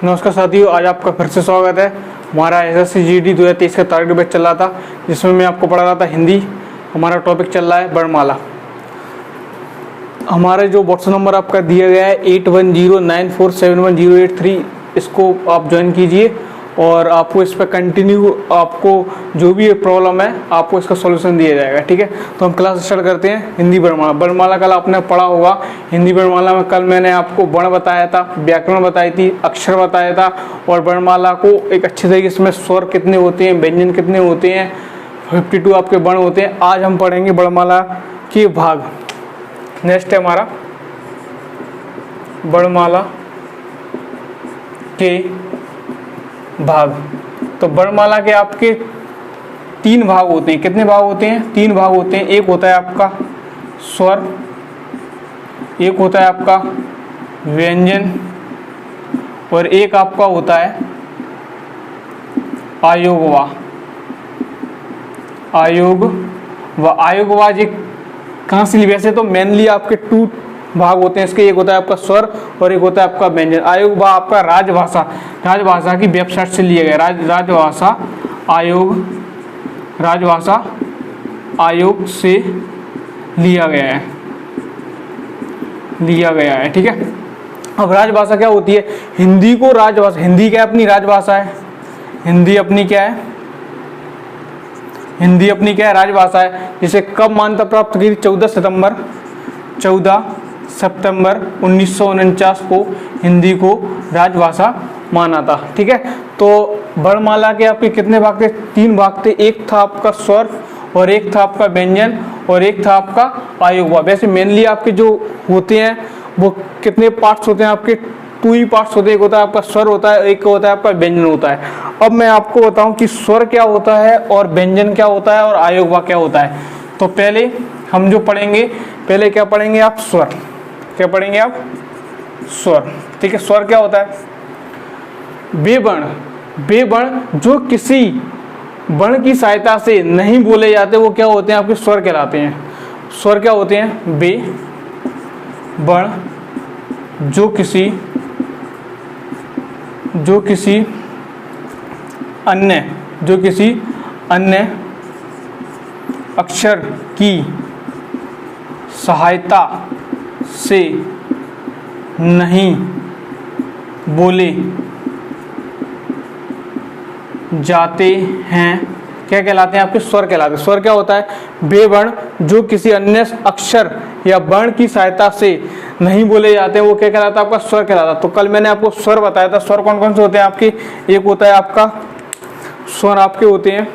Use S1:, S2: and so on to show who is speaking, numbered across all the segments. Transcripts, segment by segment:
S1: नमस्कार साथियों, आज आपका फिर से स्वागत है। हमारा एसएससी जीडी 2023 का टारगेट बैच चल रहा था, जिसमें मैं आपको पढ़ा रहा था हिंदी। हमारा टॉपिक चल रहा है वर्णमाला। हमारे जो व्हाट्सएप नंबर आपका दिया गया है 8109471083, इसको आप ज्वाइन कीजिए और आपको इस पर कंटिन्यू आपको जो भी प्रॉब्लम है आपको इसका सॉल्यूशन दिया जाएगा। ठीक है, तो हम क्लास स्टार्ट करते हैं। हिंदी वर्णमाला। वर्णमाला कल आपने पढ़ा होगा। हिंदी वर्णमाला में कल मैंने आपको वर्ण बताया था, व्याकरण बताई थी, अक्षर बताया था और वर्णमाला को एक अच्छे तरीके से स्वर कितने होते हैं, व्यंजन कितने होते हैं, 52 आपके वर्ण होते हैं। आज हम पढ़ेंगे वर्णमाला के भाग। नेक्स्ट है हमारा वर्णमाला के भाग। तो वर्णमाला के आपके 3 भाग होते हैं। कितने भाग होते हैं? 3 भाग होते हैं। एक होता है आपका स्वर, एक होता है आपका व्यंजन और एक आपका होता है आयोगवा। आयोगवाज कहाँ से ली? वैसे तो मेनली आपके 2 भाग होते हैं इसके। एक होता है आपका स्वर और एक होता है आपका व्यंजन। आयोगवा आपका राजभाषा की वेबसाइट से लिया गया। राजभाषा आयोग से लिया गया है। ठीक है, अब राजभाषा क्या होती है? हिंदी को राजभाषा, हिंदी क्या अपनी राजभाषा है। हिंदी अपनी क्या है? राजभाषा है। जिसे कब मान्यता प्राप्त की? 14 सितंबर 1949 को हिंदी को राजभाषा माना था। ठीक है, तो वर्णमाला के आपके कितने भाग थे? 3 भाग थे। एक था आपका स्वर और एक था आपका व्यंजन और एक था आपका आयोगवा। वैसे मेनली आपके जो होते हैं वो कितने पार्ट्स होते हैं? आपके 2 ही पार्ट्स होते हैं। एक होता है आपका स्वर होता है, एक होता है आपका व्यंजन होता है। अब मैं आपको बताऊं कि स्वर क्या होता है और व्यंजन क्या होता है और आयोगवा क्या होता है। तो पहले हम जो पढ़ेंगे, पहले क्या पढ़ेंगे आप? स्वर। क्या पढ़ेंगे आप? स्वर। ठीक है, स्वर क्या होता है? वे वर्ण जो किसी वर्ण की सहायता से नहीं बोले जाते वो क्या होते हैं? आपके स्वर कहलाते हैं। स्वर क्या होते हैं? वे वर्ण जो किसी अन्य अक्षर की सहायता से नहीं बोले जाते हैं क्या कहलाते हैं? आपके स्वर कहलाते हैं। स्वर क्या होता है? वे वर्ण जो किसी अन्य अक्षर या वर्ण की सहायता से नहीं बोले जाते हैं वो क्या कहलाता है? आपका स्वर कहलाता है। तो कल मैंने आपको स्वर बताया था। स्वर कौन कौन से होते हैं आपके? एक होता है आपका स्वर आपके होते हैं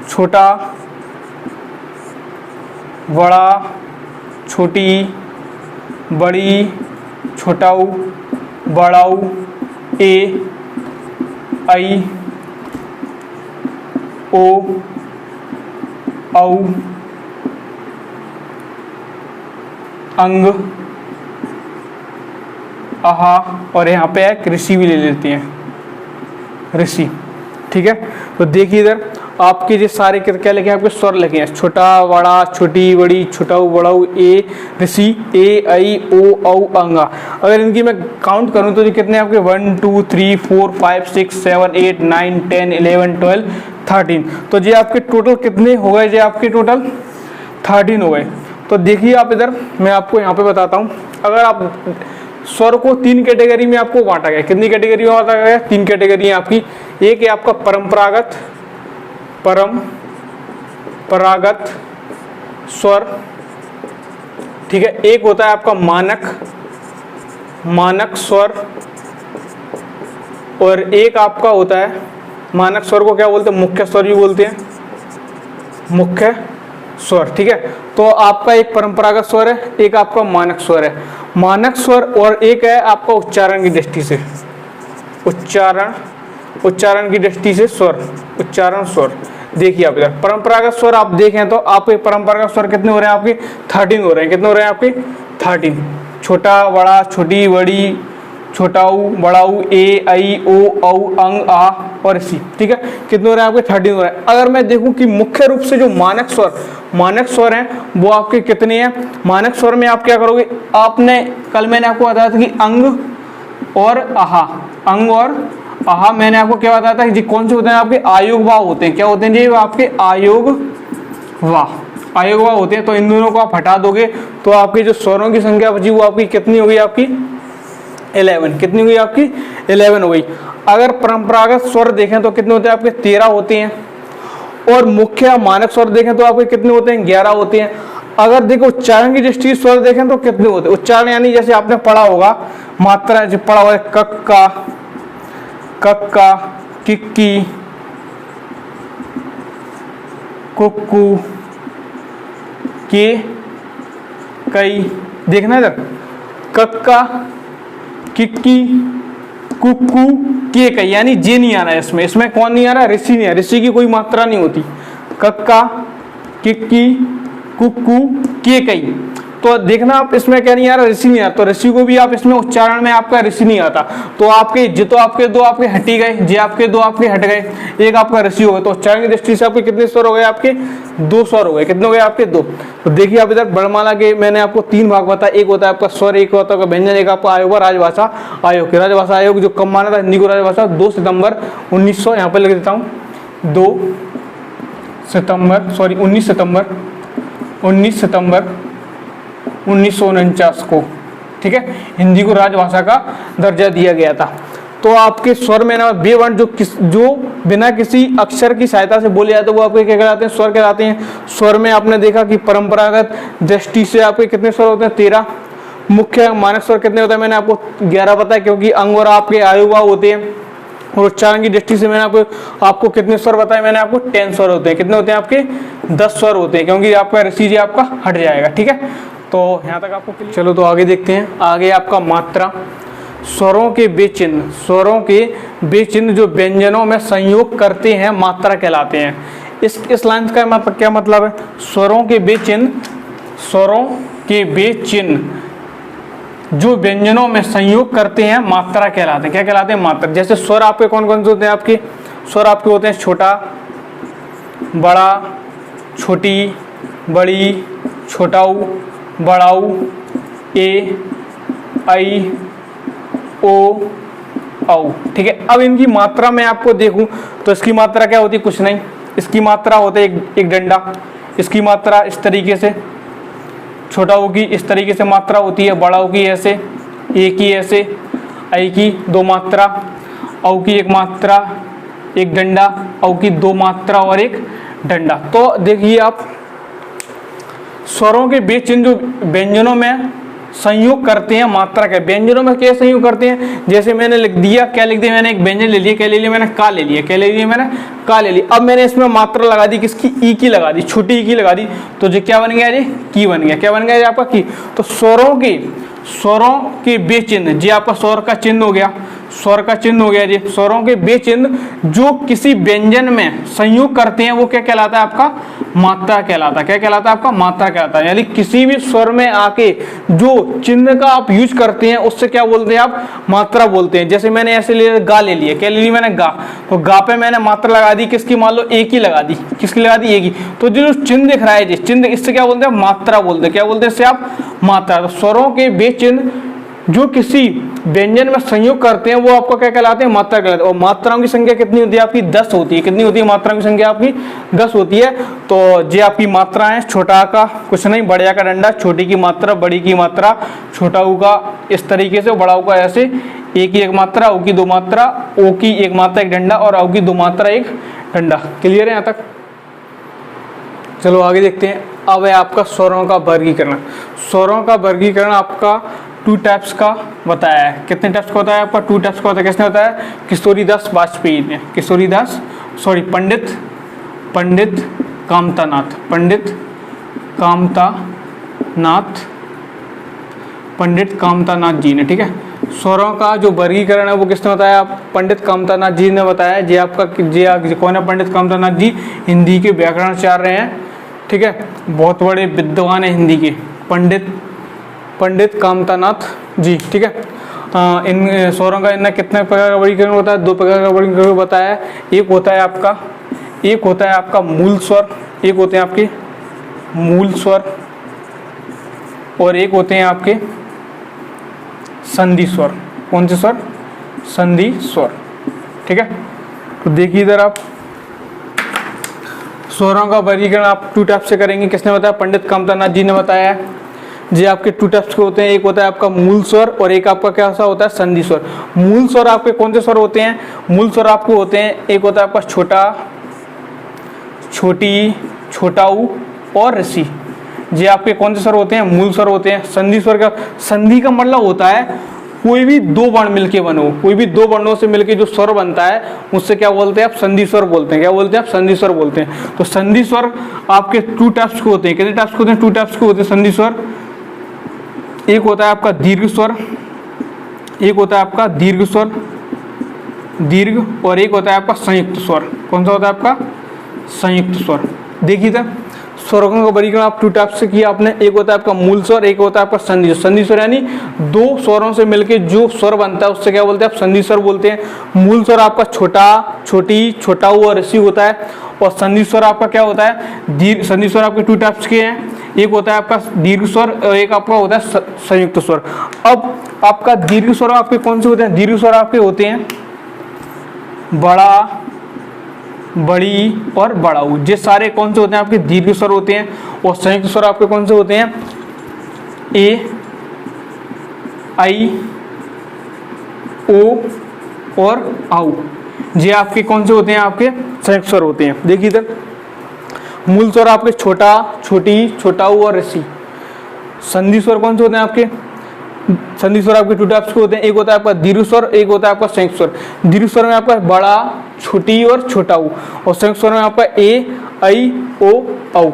S1: छोटा, बड़ा, छोटी, बड़ी, छोटाऊ, बड़ाऊ, ए, आई, ओ, औ, अंग, आहा और यहाँ पे है ऋषि भी ले लेते हैं, ऋषि। ठीक है, तो देखिए इधर आपके जो सारे क्या लिखे हैं? आपके स्वर लिखे हैं छोटा, बड़ा, छोटी, बड़ी, छोटाऊ, बड़ाऊ, ए, ऋषि, ए, आई, ओ, औ, अंगा। अगर इनकी मैं काउंट करूं तो ये कितने आपके 1 2 3 4 5 6 7 8 9 10 11 12 13। तो ये आपके टोटल कितने हो गए? ये आपके टोटल 13 हो गए। तो देखिए आप इधर, मैं आपको यहाँ पे बताता हूँ। अगर आप स्वर को 3 कैटेगरी में आपको बांटा गया। कितनी कैटेगरी में बांटा गया? 3 कैटेगरी है आपकी। एक है आपका परंपरागत स्वर। ठीक है, एक होता है आपका मानक स्वर और एक आपका होता है मानक स्वर को क्या बोलते हैं? मुख्य स्वर भी बोलते हैं, मुख्य स्वर। ठीक है, तो आपका एक परंपरागत स्वर है, एक आपका मानक स्वर है। मानक स्वर और एक है आपका उच्चारण की दृष्टि से, उच्चारण की दृष्टि से स्वर, उच्चारण स्वर। देखिए आप इधर परंपरागत स्वर आप देखें तो आपके परंपरागत स्वर कितने हो रहे हैं? आपके 13 हो रहे हैं। कितने हो रहे हैं आपके? 13। छोटा, बड़ा, छोटी, बड़ी, छोटाऊ, बड़ाऊ, ए, आई, ओ, औ, अंग, आ और सी। ठीक है, कितने हो रहे हैं आपके? 13 हो रहे हैं। अगर मैं देखूं कि मुख्य रूप से जो मानक स्वर हैं वो आपके कितने हैं? मानक स्वर में आप क्या करोगे? आपने कल मैंने आपको बताया था कि और आहा। अंग और आहा मैंने आपको क्या बताया था कि कौन से होते हैं आपके आयोगवाह होते हैं। क्या होते हैं जी? आपके आयोगवाह होते हैं। तो इन दोनों को आप हटा दोगे तो आपकी जो स्वरों की संख्या बची वो आपकी कितनी हो गई? आपकी 11। कितनी हुई? आपकी 11 हो गई। अगर परंपरागत स्वर देखें तो कितने होते हैं? आपके 13 होते हैं। और मुख्य मानक स्वर देखें तो आपके कितने होते हैं? 11 होते हैं। अगर देखो उच्चारण की दृष्टि से स्वर देखें तो कितने होते हैं? उच्चारण यानी जैसे आपने पढ़ा होगा, मात्रा जो पढ़ा हुआ है, कक्का, कक्का, किक्की, कुक्कू, के, कई। देखना इधर, कक्का, किक्की, कुक्कू, के, कई, यानी जे नहीं आ रहा है इसमें। इसमें कौन नहीं आ रहा है? ऋषि नहीं आ रहा। ऋषि की कोई मात्रा नहीं होती। कक्का, किक्की, कुक्कू, के, कई। तो देखना आप इसमें क्या नहीं आ रहा? ऋषि नहीं आ रहा। तो ऋषि को भी आप इसमें उच्चारण में आपका ऋषि नहीं आता। तो आपके जे तो आपके दो आपके हटी गए, जे आपके दो आपके हट गए, एक आपका ऋषि हो गया। तो उच्चारण की दृष्टि से आपके कितने स्वर हो गए? आपके 2 स्वर हो गए। कितने हो गए? आपके 2। तो देखिए आप इधर वर्णमाला के मैंने आपको 3 भाग बताया। एक होता है आपका स्वर, एक होता है व्यंजन, एक आपका आयोग, राजभाषा आयोग। राजभाषा आयोग जो कब माना था हिंदी को राजभाषा? 2 सितंबर 1900, यहाँ पर लिख देता हूँ, 19 सितंबर 1949 को, ठीक है, हिंदी को राजभाषा का दर्जा दिया गया था। तो आपके स्वर में ना बे वर्ण जो बिना किसी अक्षर की सहायता से बोले जाते हैं वो आपके क्या कहलाते हैं? स्वर कहलाते हैं। स्वर में आपने देखा कि परंपरागत दृष्टि से आपके कितने स्वर होते हैं? 13। मुख्य मानक स्वर कितने होते हैं? मैंने आपको 11 बताया, क्योंकि अंग और आपके आयुवा होते हैं। और उच्चारण की दृष्टि से मैंने आपको कितने स्वर बताए? मैंने आपको 10 स्वर होते हैं। कितने होते हैं? आपके 10 स्वर होते हैं, क्योंकि आपका ऋषि जी आपका हट जाएगा। ठीक है, तो यहाँ तक आपको क्लियर। चलो तो आगे देखते हैं। आगे आपका मात्रा, स्वरों के बेचिन्ह जो व्यंजनों में संयोग करते हैं मात्रा कहलाते हैं। इस लाइन का क्या मतलब है? स्वरों के बेचिन्ह जो व्यंजनों में संयोग करते हैं मात्रा कहलाते हैं। क्या कहलाते हैं? मात्रा। जैसे स्वर आपके कौन कौन से होते हैं? आपके स्वर आपके होते हैं छोटा, बड़ा, छोटी, बड़ी, छोटाऊ, बड़ाऊ, ए, आई, ओ, औ। ठीक है, अब इनकी मात्रा में आपको देखूं तो इसकी मात्रा क्या होती है? कुछ नहीं। इसकी मात्रा होता है एक डंडा। इसकी मात्रा इस तरीके से, छोटाऊ की इस तरीके से मात्रा होती है, बड़ाऊ की ऐसे, ए की ऐसे, आई की 2 मात्रा, औ की 1 मात्रा, एक डंडा, औ की 2 मात्रा और एक डंडा। तो देखिए आप, स्वरों के बेचिन्ह जो व्यंजनों में संयोग करते हैं मात्रा के। व्यंजनों में क्या संयोग करते हैं? जैसे मैंने लिख दिया, क्या लिख दिया मैंने? एक व्यंजन ले लिया, क्या ले लिया मैंने? का ले लिया। क्या ले लिया मैंने? का ले लिया। अब मैंने इसमें मात्रा लगा दी, किसकी? ई की लगा दी, छोटी ई की लगा दी। तो जो क्या बन गया जी? की बन गया। क्या बन गया जी? आपका की। तो स्वरों के बेचिन्ह, जी आपका स्वर का चिन्ह हो गया, स्वर का चिन्ह हो गया जी। स्वरों के बेचिन्ह जो किसी व्यंजन में संयोग करते हैं वो क्या कहलाता है? आपका मात्रा कहलाता है। क्या कहलाता है? आपका मात्रा कहलाता है। यानी किसी भी स्वर में आके जो चिन्ह का आप यूज करते हैं उससे क्या बोलते हैं? आप मात्रा बोलते हैं। जैसे मैंने ऐसे ले गा ले लिया, क्या ले ली मैंने? गा। तो गा पे मैंने मात्रा लगा दी, किसकी? मान लो ए की लगा दी। किसकी लगा दी? ए की। तो जो चिन्ह दिख रहा है जी, चिन्ह, इससे क्या बोलते हैं? मात्रा बोलते हैं। क्या बोलते हैं इससे? आप मात्रा। तो स्वरों के बेचिन्ह जो किसी व्यंजन में संयोग करते हैं वो आपको क्या कहलाते हैं? मात्रा कहलाते हैं। और मात्राओं की संख्या कितनी होती है? आपकी 10 होती है। कितनी होती है? मात्राओं की संख्या आपकी 10 होती है। तो ये आपकी मात्रा है। छोटा का कुछ नहीं, बड़े का डंडा, छोटी की मात्रा, बड़ी की मात्रा, छोटाऊ का इस तरीके से, बड़ाऊ का ऐसे, ए की 1 मात्रा, ओ की 2 मात्रा, ओ की 1 मात्रा 1 डंडा और औ की 2 मात्रा 1 डंडा। क्लियर है यहाँ तक? चलो आगे देखते हैं। अब है आपका स्वरों का वर्गीकरण। स्वरों का वर्गीकरण आपका 2 टाइप्स का बताया है। कितने टाइप्स का होता है? आपका 2 टाइप्स का होता है। किसने बताया? किशोरीदास वाजपेयी ने। पंडित कामतानाथ जी ने। ठीक है, स्वरों का जो वर्गीकरण है वो किसने बताया? पंडित कामतानाथ जी ने बताया। जी आपका कौन है? पंडित कामतानाथ जी हिंदी के व्याकरणाचार्य हैं। ठीक है, बहुत बड़े विद्वान है हिंदी के, पंडित कामतानाथ जी। ठीक है, इन स्वरों का इनने कितने प्रकार का वर्गीकरण होता है? 2 प्रकार का वर्गीकरण बताया है। एक होता है आपका मूल स्वर, एक होते हैं आपके मूल स्वर और एक होते हैं आपके संधि स्वर। कौन से स्वर? संधि स्वर। ठीक है, तो देखिए इधर आप स्वरों का वर्गीकरण आप 2 टाइप से करेंगे। किसने बताया? पंडित कामतानाथ जी ने बताया है। जी आपके 2 टाइप्स के होते हैं, एक होता है आपका मूल स्वर और एक आपका क्या सा होता है? संधि स्वर। मूल स्वर आपके कौन से स्वर होते हैं? मूल स्वर आपको होते हैं, एक होता है आपका छोटा, छोटी, छोटा ऊ और ऋषि। ये आपके कौन से स्वर होते हैं? मूल स्वर होते हैं। संधि स्वर का, संधि का मतलब होता है कोई भी 2 वर्ण मिलके बनो, कोई भी 2 वर्णों से मिलके जो स्वर बनता है उससे क्या बोलते हैं? आप संधि स्वर बोलते हैं। क्या बोलते हैं? आप संधि स्वर बोलते हैं। तो संधि स्वर आपके 2 टाइप्स के होते हैं। कितने टाइप्स के होते हैं? 2 टाइप्स के होते हैं संधि स्वर। एक होता है आपका दीर्घ स्वर, एक होता है आपका दीर्घ स्वर, दीर्घ, और एक होता है आपका संयुक्त स्वर। कौन सा होता है आपका? संयुक्त स्वर। देखिए था स्वरों का वर्गीकरण आप 2 टाइप से किया आपने, एक होता है आपका मूल स्वर, एक होता है आपका संधि स्वर। संधि स्वर यानी 2 स्वरों से मिलके जो स्वर बनता है उससे क्या बोलते हैं? आप संधि स्वर बोलते हैं। मूल स्वर आपका छोटा, छोटी, छोटा ऊ और ऋषि होता है, और संधि स्वर आपका क्या होता है? दीर्घ। संधि स्वर आपके 2 टाइप्स के हैं, एक होता है आपका दीर्घ स्वर और एक आपका होता है संयुक्त स्वर। अब आपका दीर्घ स्वर आपके कौन से होते हैं? दीर्घ स्वर आपके होते हैं बड़ा, बड़ी और बड़ा ऊ। ये सारे कौन से होते हैं? आपके दीर्घ स्वर होते हैं। और संयुक्त स्वर आपके कौन से होते हैं? ए, आई, ओ और आउ। ये आपके कौन से होते हैं? आपके संयुक्त स्वर होते हैं। देखिए इधर मूल स्वर आपके छोटा, छोटी, छोटा ऊ और ऋषि। संधि स्वर कौन से होते हैं आपके? संधि स्वर आपके 2 टाइप्स के होते हैं, एक होता है आपका दीर्घ स्वर, एक होता है आपका संयुक्त स्वर। दीर्घ स्वर में आपका बड़ा, छोटी और छोटा ऊ, और संयुक्त स्वर में आपका ए, आई, ओ, औ।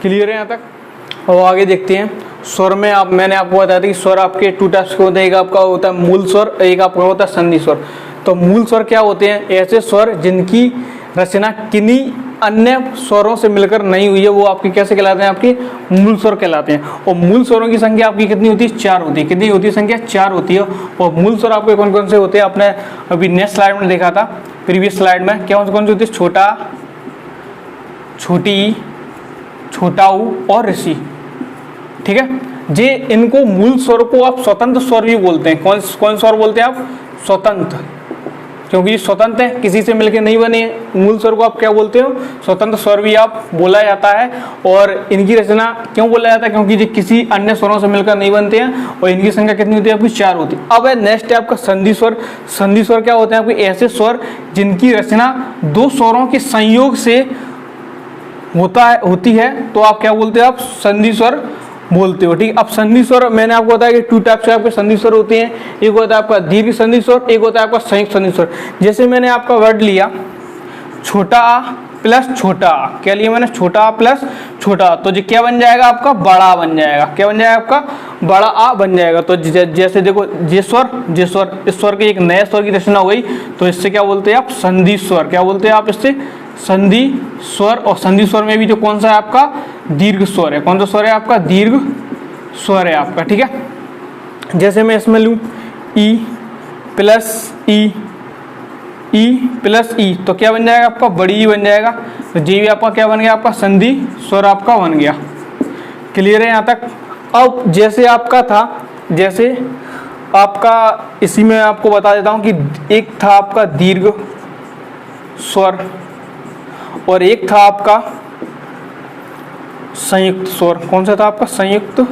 S1: क्लियर है यहाँ तक? और आगे देखते हैं स्वर में। आप मैंने आपको बताया था कि स्वर आपके 2 टाइप्स के होते हैं, एक आपका होता है मूल स्वर, एक आपका होता है संधि स्वर। तो मूल स्वर क्या होते हैं? ऐसे स्वर जिनकी रचना किन्हीं अन्य स्वरों से मिलकर नहीं हुई है, वो आपके कैसे कहलाते हैं? आपके मूल स्वर कहलाते हैं। और मूल स्वरों की संख्या आपकी कितनी होती है? 4 होती है। कितनी होती है संख्या? 4 होती है। और मूल स्वर आपके कौन कौन से होते हैं? आपने अभी नेक्स्ट स्लाइड में देखा था, प्रीवियस स्लाइड में, क्या कौन से होते हैं? छोटा, छोटी, छोटा ऊ और ऋषि। ठीक है, जे इनको मूल स्वर को आप स्वतंत्र स्वर भी बोलते हैं। कौन स्वर बोलते हैं आप? स्वतंत्र, क्योंकि स्वतंत्र है, किसी से मिलकर नहीं बने। मूल स्वर को आप क्या बोलते हो? स्वतंत्र स्वर भी आप बोला जाता है। और इनकी रचना क्यों बोला जाता है? क्योंकि ये किसी अन्य स्वरों से मिलकर नहीं बनते हैं, और इनकी संख्या कितनी होती है? आपकी 4 होती है। अब है नेक्स्ट है आपका संधि स्वर। संधि स्वर क्या होते हैं? आपके ऐसे स्वर जिनकी रचना 2 स्वरों के संयोग से होती है, तो आप क्या बोलते हो? आप संधि स्वर बोलते हो। ठीक। अब संधि स्वर मैंने आपको बताया कि 2 टाइप से आपके संधि स्वर होते हैं, एक होता है आपका दीर्घ संधि स्वर, एक होता है आपका संयुक्त संधि स्वर। जैसे मैंने आपका वर्ड लिया छोटा आ प्लस छोटा आ, क्या लिया मैंने? छोटा आ प्लस छोटा आ, तो जो क्या बन जाएगा? आपका बड़ा बन जाएगा। क्या बन जाएगा? आपका बड़ा आ बन जाएगा। तो जैसे देखो जे स्वर, इस स्वर की एक नए स्वर की रचना हो गई, तो इससे क्या बोलते हैं आप? संधि स्वर। क्या बोलते हैं आप इससे? संधि स्वर। और संधि स्वर में भी जो कौन सा है आपका? दीर्घ स्वर है। कौन सा स्वर है आपका? दीर्घ स्वर है आपका। ठीक है, जैसे मैं इसमें लूँ ई प्लस ई, ई प्लस ई, तो क्या बन जाएगा? आपका बड़ी ई बन जाएगा। तो जी भी आपका क्या बन गया? आपका संधि स्वर आपका बन गया। क्लियर है यहाँ तक? अब जैसे आपका था, जैसे आपका इसी में आपको बता देता हूँ कि एक था आपका दीर्घ स्वर और एक था आपका संयुक्त स्वर। कौन सा था आपका? संयुक्त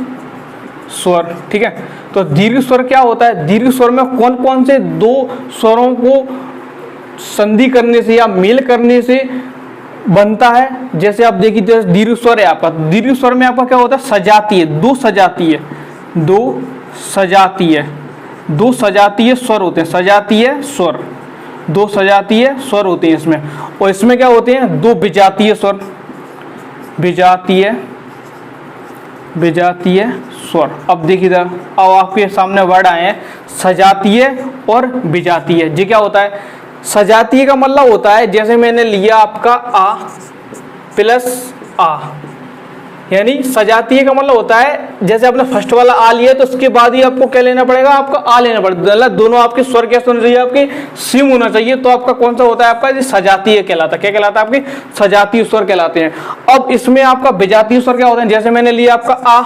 S1: स्वर। ठीक है, तो दीर्घ स्वर क्या होता है? दीर्घ स्वर में कौन कौन से 2 स्वरों को संधि करने से या मेल करने से बनता है? जैसे आप देखिए, जैसे दीर्घ स्वर है आपका, दीर्घ स्वर में आपका क्या होता है? सजातीय, 2 सजातीय, 2 सजातीय, 2 सजातीय स्वर होते हैं। सजातीय स्वर, 2 सजातीय स्वर होते हैं इसमें। और इसमें क्या होते हैं? 2 विजातीय स्वर, विजातीय, विजातीय स्वर। अब देखिए, अब आपके सामने वर्ड आए हैं सजातीय और विजातीय। ये क्या होता है? सजातीय का मतलब होता है, जैसे मैंने लिया आपका आ प्लस आ, यानी सजातीय का मतलब होता है जैसे आपने फर्स्ट वाला आ लिया तो उसके बाद ही आपको क्या लेना पड़ेगा? आपको आ लेना पड़ेगा। मतलब दोनों आपके स्वर कैसे होने चाहिए? आपके सेम होना चाहिए। तो आपका कौन सा होता है? आपका सजातीय कहलाता है। क्या कहलाता है? आपके सजातीय स्वर कहलाते हैं। अब इसमें आपका विजातीय स्वर क्या होता है? जैसे मैंने लिया आपका आ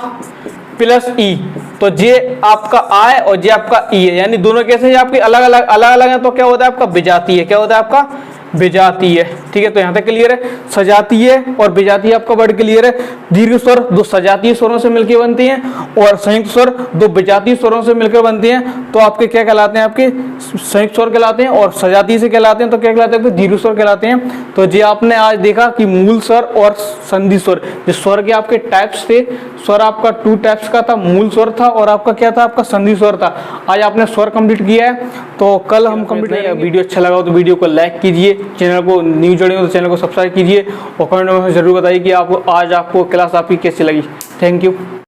S1: प्लस ई, तो जे आपका आ है और जे आपका ई है, यानी दोनों कैसे हैं आपके अलग अलग है, तो क्या होता है आपका विजातीय, क्या होता है आपका विजातीय। ठीक है, तो यहाँ तक क्लियर है। सजातीय और विजातीय आपका वर्ड क्लियर है। दीर्घ स्वर दो सजातीय स्वरों से मिलकर बनती हैं और संयुक्त स्वर दो विजातीय स्वरों से मिलकर बनती हैं, तो आपके क्या कहलाते हैं, आपके संयुक्त स्वर कहलाते हैं, और सजातीय से कहलाते हैं तो क्या कहलाते हैं, दीर्घ स्वर कहलाते हैं। तो ये आपने आज देखा कि मूल स्वर और संधि स्वर, जो स्वर के आपके टाइप्स थे, स्वर आपका 2 टाइप्स का था, मूल स्वर था और आपका क्या था, आपका संधि स्वर था। आज आपने स्वर कंप्लीट किया है, तो कल हम कंप्लीट करेंगे। वीडियो अच्छा लगा हो तो वीडियो को लाइक कीजिए, चैनल को न्यू जुड़े हो तो चैनल को सब्सक्राइब कीजिए और कमेंट में जरूर बताइए कि आपको आज आपको क्लास आपकी कैसी लगी। Thank you.